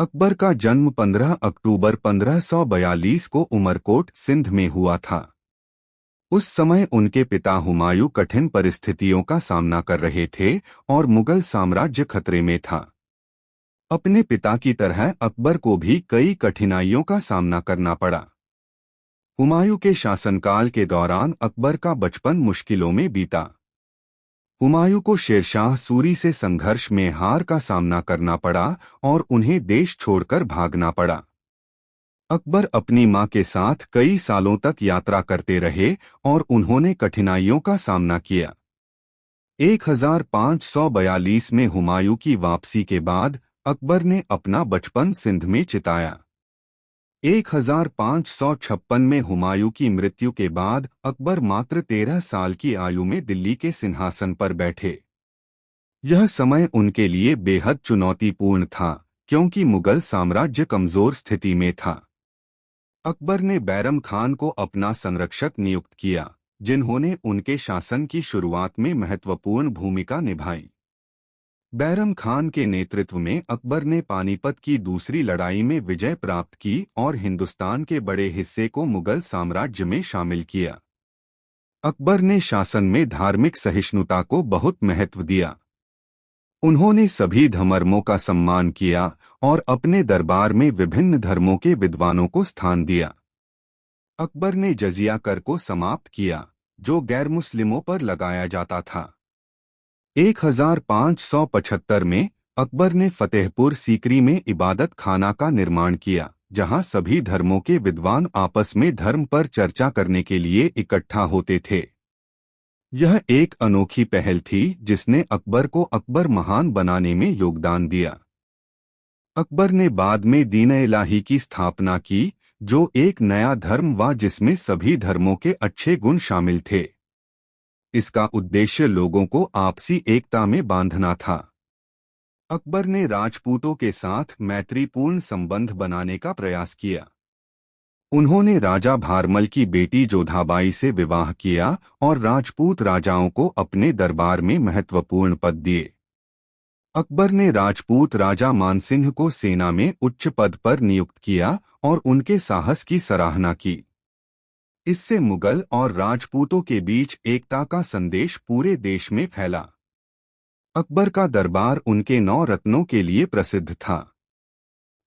अकबर का जन्म 15 अक्टूबर 1542 को उमरकोट सिंध में हुआ था। उस समय उनके पिता हुमायूं कठिन परिस्थितियों का सामना कर रहे थे और मुगल साम्राज्य खतरे में था। अपने पिता की तरह अकबर को भी कई कठिनाइयों का सामना करना पड़ा। हुमायूं के शासनकाल के दौरान अकबर का बचपन मुश्किलों में बीता। हुमायूं को शेरशाह सूरी से संघर्ष में हार का सामना करना पड़ा और उन्हें देश छोड़कर भागना पड़ा। अकबर अपनी मां के साथ कई सालों तक यात्रा करते रहे और उन्होंने कठिनाइयों का सामना किया। 1542 में हुमायूं की वापसी के बाद अकबर ने अपना बचपन सिंध में चिताया। 1556 में हुमायूं की मृत्यु के बाद अकबर मात्र 13 साल की आयु में दिल्ली के सिंहासन पर बैठे। यह समय उनके लिए बेहद चुनौतीपूर्ण था क्योंकि मुगल साम्राज्य कमजोर स्थिति में था। अकबर ने बैरम खान को अपना संरक्षक नियुक्त किया, जिन्होंने उनके शासन की शुरुआत में महत्वपूर्ण भूमिका निभाई। बैरम खान के नेतृत्व में अकबर ने पानीपत की दूसरी लड़ाई में विजय प्राप्त की और हिंदुस्तान के बड़े हिस्से को मुगल साम्राज्य में शामिल किया। अकबर ने शासन में धार्मिक सहिष्णुता को बहुत महत्व दिया। उन्होंने सभी धर्मों का सम्मान किया और अपने दरबार में विभिन्न धर्मों के विद्वानों को स्थान दिया। अकबर ने जजिया कर को समाप्त किया, जो गैर मुस्लिमों पर लगाया जाता था। 1575 में अकबर ने फतेहपुर सीकरी में इबादत खाना का निर्माण किया, जहां सभी धर्मों के विद्वान आपस में धर्म पर चर्चा करने के लिए इकट्ठा होते थे। यह एक अनोखी पहल थी जिसने अकबर को अकबर महान बनाने में योगदान दिया। अकबर ने बाद में दीन-ए-इलाही की स्थापना की, जो एक नया धर्म हुआ जिसमें सभी धर्मों के अच्छे गुण शामिल थे। इसका उद्देश्य लोगों को आपसी एकता में बांधना था। अकबर ने राजपूतों के साथ मैत्रीपूर्ण संबंध बनाने का प्रयास किया। उन्होंने राजा भारमल की बेटी जोधाबाई से विवाह किया और राजपूत राजाओं को अपने दरबार में महत्वपूर्ण पद दिए। अकबर ने राजपूत राजा मानसिंह को सेना में उच्च पद पर नियुक्त किया और उनके साहस की सराहना की। इससे मुगल और राजपूतों के बीच एकता का संदेश पूरे देश में फैला। अकबर का दरबार उनके 9 रत्नों के लिए प्रसिद्ध था।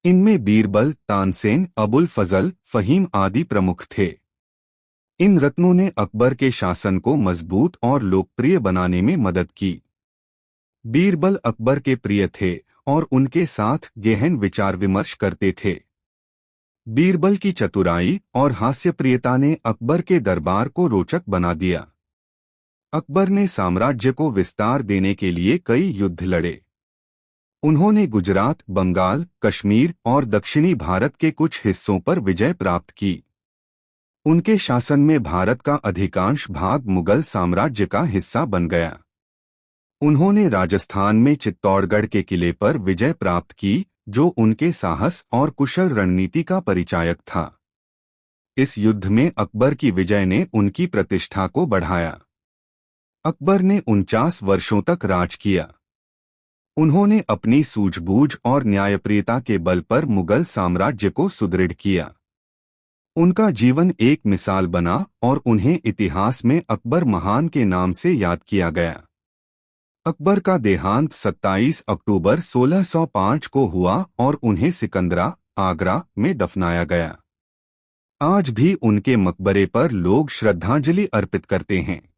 इनमें बीरबल, तानसेन, अबुल फजल, फहीम आदि प्रमुख थे। इन रत्नों ने अकबर के शासन को मजबूत और लोकप्रिय बनाने में मदद की। बीरबल अकबर के प्रिय थे और उनके साथ गहन विचार विमर्श करते थे। बीरबल की चतुराई और हास्यप्रियता ने अकबर के दरबार को रोचक बना दिया। अकबर ने साम्राज्य को विस्तार देने के लिए कई युद्ध लड़े। उन्होंने गुजरात, बंगाल, कश्मीर और दक्षिणी भारत के कुछ हिस्सों पर विजय प्राप्त की। उनके शासन में भारत का अधिकांश भाग मुगल साम्राज्य का हिस्सा बन गया। उन्होंने राजस्थान में चित्तौड़गढ़ के किले पर विजय प्राप्त की, जो उनके साहस और कुशल रणनीति का परिचायक था। इस युद्ध में अकबर की विजय ने उनकी प्रतिष्ठा को बढ़ाया। अकबर ने 49 वर्षों तक राज किया। उन्होंने अपनी सूझबूझ और न्यायप्रियता के बल पर मुगल साम्राज्य को सुदृढ़ किया। उनका जीवन एक मिसाल बना और उन्हें इतिहास में अकबर महान के नाम से याद किया गया। अकबर का देहांत 27 अक्टूबर 1605 को हुआ और उन्हें सिकंदरा, आगरा में दफनाया गया। आज भी उनके मकबरे पर लोग श्रद्धांजलि अर्पित करते हैं।